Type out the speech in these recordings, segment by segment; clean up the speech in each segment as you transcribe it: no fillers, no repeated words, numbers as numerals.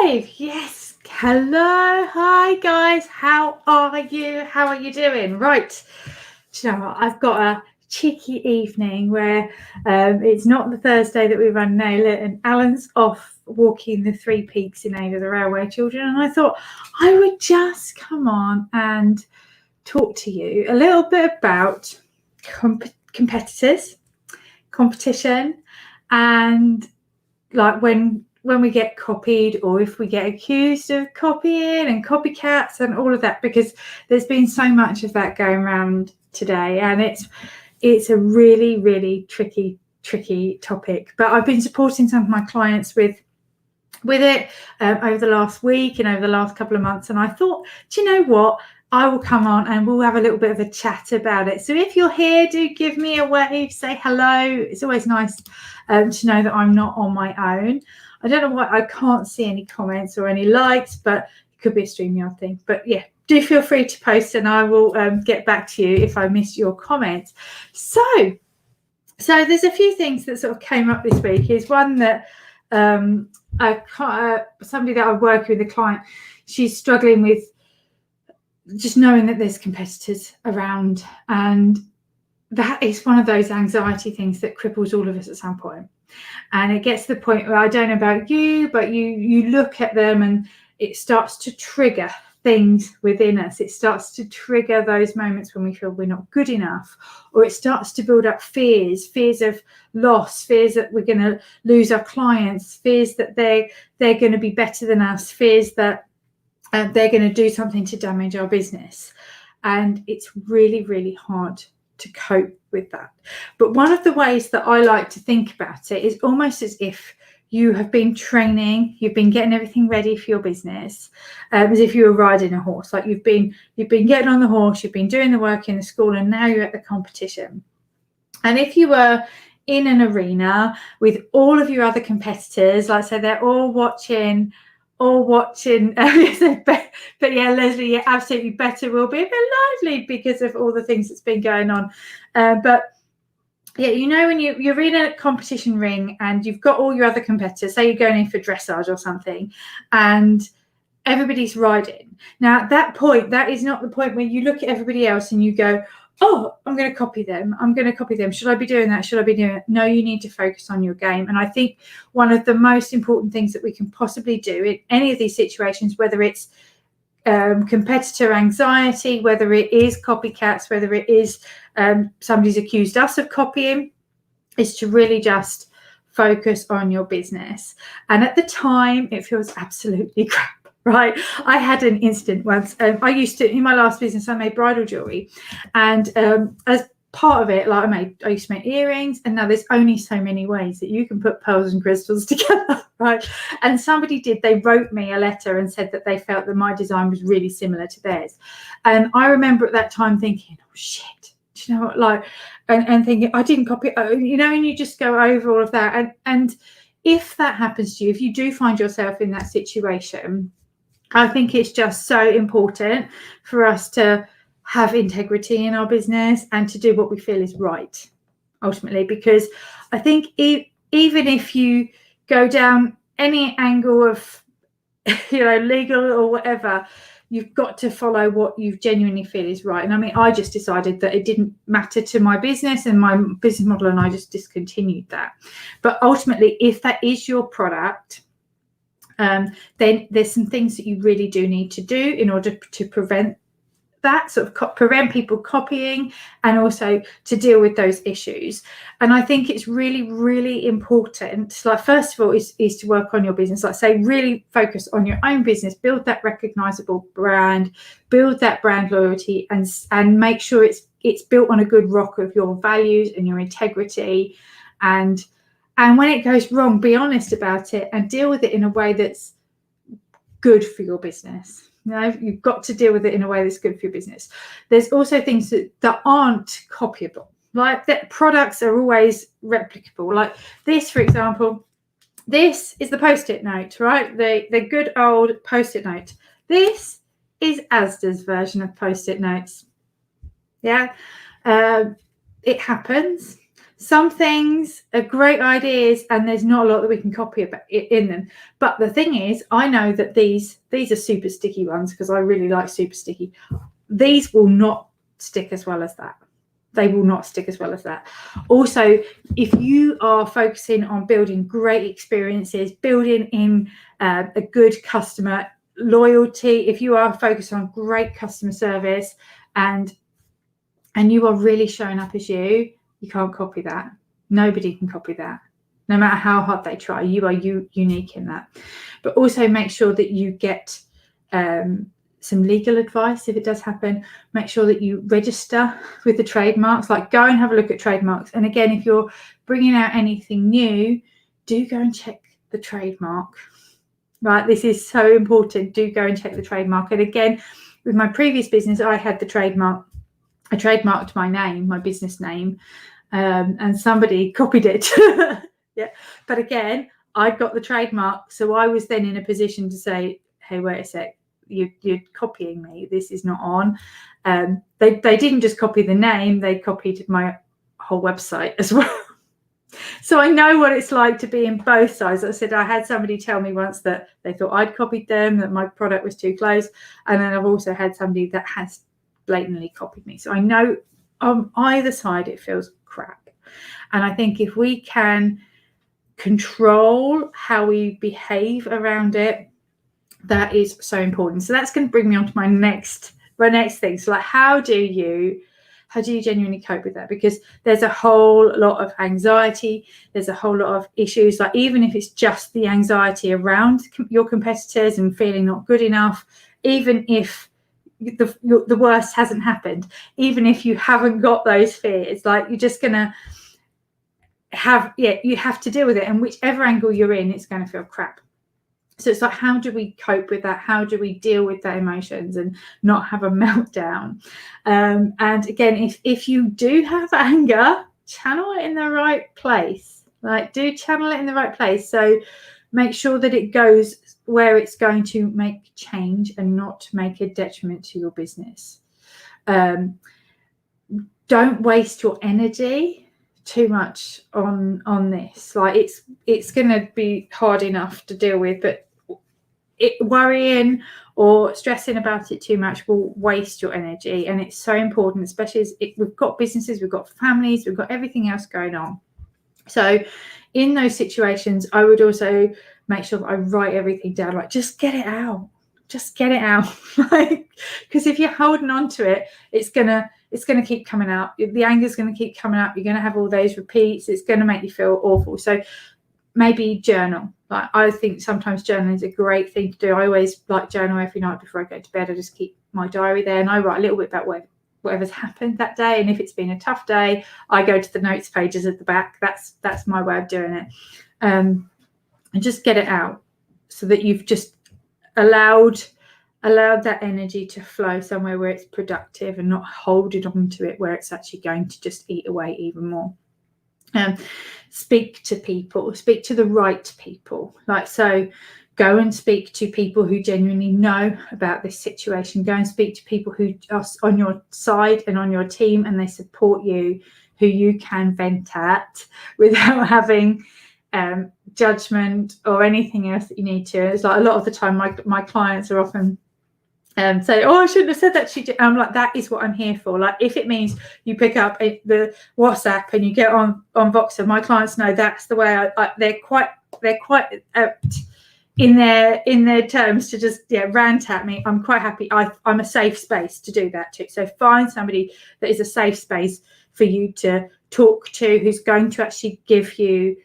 live. Yes. Hello. Hi, guys. How are you? How are you doing? Right. Do you know what? I've got a cheeky evening where it's not the Thursday that we run Nail It, and Alan's off walking the 3 peaks in aid of the railway children. And I thought I would just come on and talk to you a little bit about competitors, competition, and like when we get copied, or if we get accused of copying and copycats and all of that, because there's been so much of that going around today, and it's a really, really tricky topic. But I've been supporting some of my clients with it over the last week and over the last couple of months, and I thought, do you know what, I will come on and we'll have a little bit of a chat about it. So if you're here, do give me a wave, say hello. It's always nice to know that I'm not on my own. I don't know why I can't see any comments or any likes, but it could be a StreamYard thing. But yeah, do feel free to post and I will get back to you if I miss your comments. So there's a few things that sort of came up this week. Is one that somebody that I'm working with, a client, she's struggling with just knowing that there's competitors around, and that is one of those anxiety things that cripples all of us at some point. And it gets to the point where, I don't know about you, but you look at them and it starts to trigger things within us. It starts to trigger those moments when we feel we're not good enough, or it starts to build up fears of loss, fears that we're going to lose our clients, fears that they're going to be better than us, fears that they're going to do something to damage our business. And it's really, really hard to cope with that. But one of the ways that I like to think about it is almost as if you have been training, you've been getting everything ready for your business, as if you were riding a horse. Like you've been getting on the horse, you've been doing the work in the school, and now you're at the competition. And if you were in an arena with all of your other competitors, like say they're all watching, but yeah, Leslie, yeah, absolutely, better will be a bit lively because of all the things that's been going on. But yeah, you know, when you're in a competition ring and you've got all your other competitors, say you're going in for dressage or something, and everybody's riding. Now at that point, that is not the point where you look at everybody else and you go, oh, I'm going to copy them. Should I be doing that? Should I be doing it? No, you need to focus on your game. And I think one of the most important things that we can possibly do in any of these situations, whether it's competitor anxiety, whether it is copycats, whether it is somebody's accused us of copying, is to really just focus on your business. And at the time, it feels absolutely crap. Right. I had an incident once. I used to, in my last business, I made bridal jewelry, and as part of it, like I used to make earrings, and now there's only so many ways that you can put pearls and crystals together, right? And they wrote me a letter and said that they felt that my design was really similar to theirs. And I remember at that time thinking, oh shit, do you know what, like, and thinking I didn't copy, you know, and you just go over all of that. And if that happens to you, if you do find yourself in that situation, I think it's just so important for us to have integrity in our business and to do what we feel is right, ultimately, because I think even if you go down any angle of, you know, legal or whatever, you've got to follow what you genuinely feel is right. And I mean, I just decided that it didn't matter to my business and my business model, and I just discontinued that. But ultimately, if that is your product, then there's some things that you really do need to do in order to prevent that, sort of prevent people copying, and also to deal with those issues. And I think it's really, really important, like, first of all, is to work on your business. Like, say, really focus on your own business, build that recognizable brand, build that brand loyalty, and make sure it's built on a good rock of your values and your integrity. And when it goes wrong, be honest about it and deal with it in a way that's good for your business. You know, you've got to deal with it in a way that's good for your business. There's also things that aren't copyable. Like, that products are always replicable. Like this, for example, this is the Post-it note, right? The good old Post-it note. This is Asda's version of Post-it notes. Yeah, it happens. Some things are great ideas and there's not a lot that we can copy about in them. But the thing is, I know that these are super sticky ones because I really like super sticky. These will not stick as well as that. They will not stick as well as that. Also, if you are focusing on building great experiences, building in a good customer loyalty, if you are focused on great customer service and you are really showing up as you can't copy that. Nobody can copy that. No matter how hard they try, you are unique in that. But also make sure that you get some legal advice if it does happen. Make sure that you register with the trademarks, like go and have a look at trademarks. And again, if you're bringing out anything new, do go and check the trademark. Right, this is so important. Do go and check the trademark. And again, with my previous business, I had the trademark. I trademarked my name, my business name, and somebody copied it. Yeah, but again, I'd got the trademark, so I was then in a position to say, "Hey, wait a sec, you're copying me. This is not on." They didn't just copy the name; they copied my whole website as well. So I know what it's like to be in both sides. I said I had somebody tell me once that they thought I'd copied them, that my product was too close, and then I've also had somebody that has blatantly copied me. So I know on either side it feels crap. And I think if we can control how we behave around it, that is so important. So that's going to bring me on to my next thing. So like, how do you genuinely cope with that? Because there's a whole lot of anxiety, there's a whole lot of issues, like even if it's just the anxiety around your competitors and feeling not good enough, even if the worst hasn't happened, even if you haven't got those fears, like you're just gonna have, you have to deal with it, and whichever angle you're in, it's going to feel crap. So it's like, how do we cope with that? How do we deal with that emotions and not have a meltdown? And again, if you do have anger, channel it in the right place. Like, do channel it in the right place. So make sure that it goes where it's going to make change and not make a detriment to your business. Don't waste your energy too much on this. Like, it's going to be hard enough to deal with, but worrying or stressing about it too much will waste your energy. And it's so important, especially as we've got businesses, we've got families, we've got everything else going on. So in those situations, I would also make sure that I write everything down. Like, just get it out. Like, because if you're holding on to it, it's gonna keep coming out. The anger's gonna keep coming up. You're gonna have all those repeats. It's gonna make you feel awful. So maybe journal. Like, I think sometimes journaling is a great thing to do. I always like journal every night before I go to bed. I just keep my diary there and I write a little bit about whatever's happened that day. And if it's been a tough day, I go to the notes pages at the back. That's my way of doing it. And just get it out so that you've just allowed that energy to flow somewhere where it's productive and not holding on to it where it's actually going to just eat away even more. Speak to people, speak to the right people. Like, so go and speak to people who genuinely know about this situation. Go and speak to people who are on your side and on your team and they support you, who you can vent at without having judgment or anything else that you need to. It's like, a lot of the time my clients are often say, "Oh, I shouldn't have said that." I'm like, that is what I'm here for. Like, if it means you pick up the WhatsApp and you get on Voxer, my clients know that's the way. They're quite in their terms to just rant at me. I'm quite happy. I'm a safe space to do that too. So find somebody that is a safe space for you to talk to, who's going to actually give you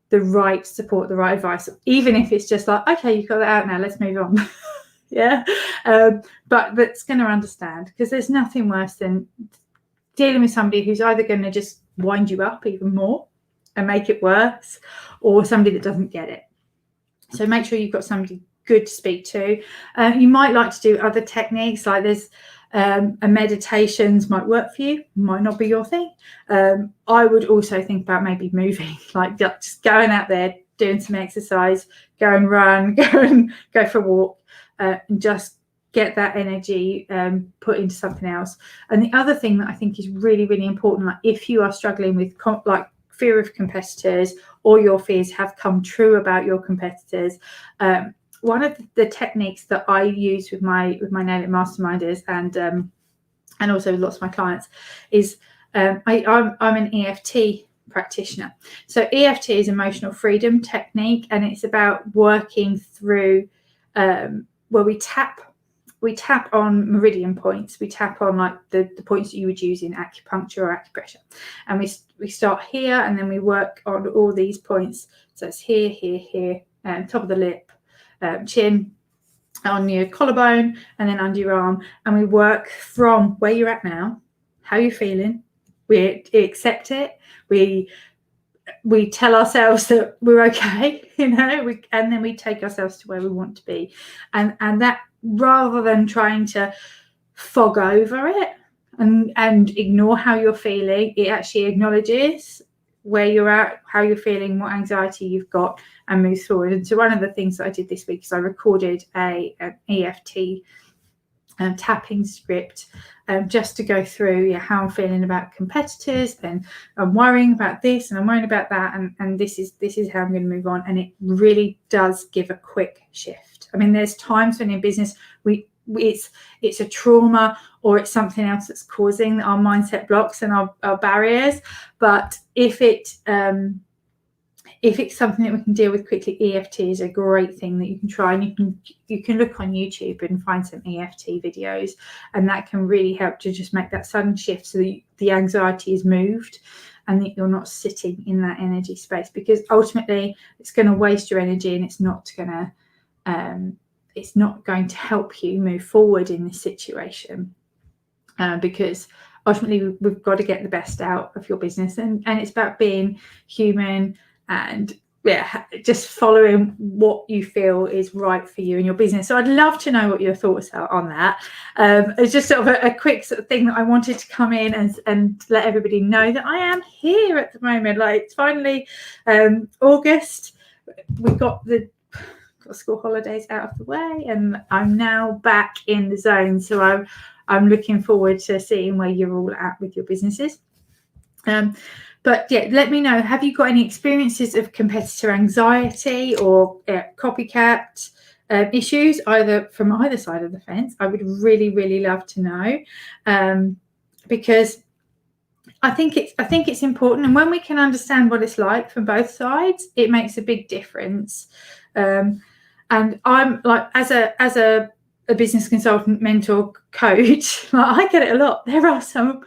the right support, the right advice, even if it's just like, okay, you've got that out now, let's move on. But that's going to understand, because there's nothing worse than dealing with somebody who's either going to just wind you up even more and make it worse, or somebody that doesn't get it. So make sure you've got somebody good to speak to. You might like to do other techniques, like there's meditations might work for you, might not be your thing. I would also think about maybe moving, like just going out there, doing some exercise, go and run, go for a walk, and just get that energy put into something else. And the other thing that I think is really, really important, like if you are struggling with fear of competitors, or your fears have come true about your competitors, one of the techniques that I use with my Nail It masterminders and also lots of my clients is I'm an EFT practitioner. So EFT is emotional freedom technique, and it's about working through where we tap on meridian points. We tap on like the points that you would use in acupuncture or acupressure, and we start here, and then we work on all these points. So it's here, here, here, top of the lip, chin, on your collarbone, and then under your arm, and we work from where you're at now, how you're feeling. We accept it. We tell ourselves that we're okay, and then we take ourselves to where we want to be, and that, rather than trying to fog over it and ignore how you're feeling, it actually acknowledges where you're at, how you're feeling, what anxiety you've got, and moves forward. And so one of the things that I did this week is I recorded an EFT tapping script, just to go through how I'm feeling about competitors, then I'm worrying about this and I'm worrying about that, and this is how I'm going to move on. And it really does give a quick shift. I mean, there's times when in business it's a trauma, or it's something else that's causing our mindset blocks and our barriers. But if it's something that we can deal with quickly, EFT is a great thing that you can try, and you can look on YouTube and find some EFT videos, and that can really help to just make that sudden shift so that the anxiety is moved and that you're not sitting in that energy space, because ultimately it's going to waste your energy, and it's not going to help you move forward in this situation, because ultimately we've got to get the best out of your business, and it's about being human and just following what you feel is right for you and your business. So I'd love to know what your thoughts are on that. It's just sort of a quick sort of thing that I wanted to come in and let everybody know that I am here at the moment. Like, it's finally August. We've got the school holidays out of the way, and I'm now back in the zone. So I'm looking forward to seeing where you're all at with your businesses. But yeah, let me know, have you got any experiences of competitor anxiety or copycat issues, either from either side of the fence? I would really, really love to know, because I think it's important, and when we can understand what it's like from both sides, it makes a big difference. And I'm like, as a business consultant, mentor, coach, like, I get it a lot. There are some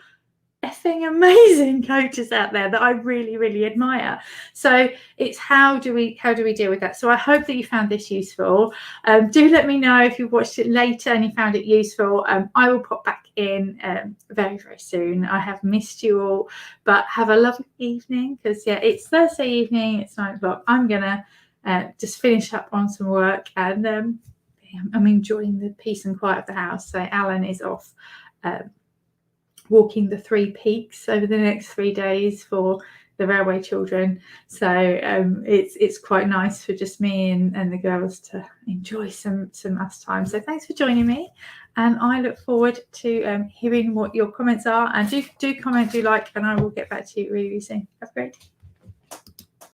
effing amazing coaches out there that I really, really admire. So it's how do we deal with that? So I hope that you found this useful. Do let me know if you watched it later and you found it useful. I will pop back in very, very soon. I have missed you all, but have a lovely evening, because it's Thursday evening, it's 9 o'clock. I'm gonna just finish up on some work, and I'm enjoying the peace and quiet of the house. So Alan is off walking the 3 peaks over the next 3 days for the railway children. So it's quite nice for just me and the girls to enjoy some us time. So thanks for joining me, and I look forward to hearing what your comments are. And do comment, do like, and I will get back to you really, really soon. Have a great day.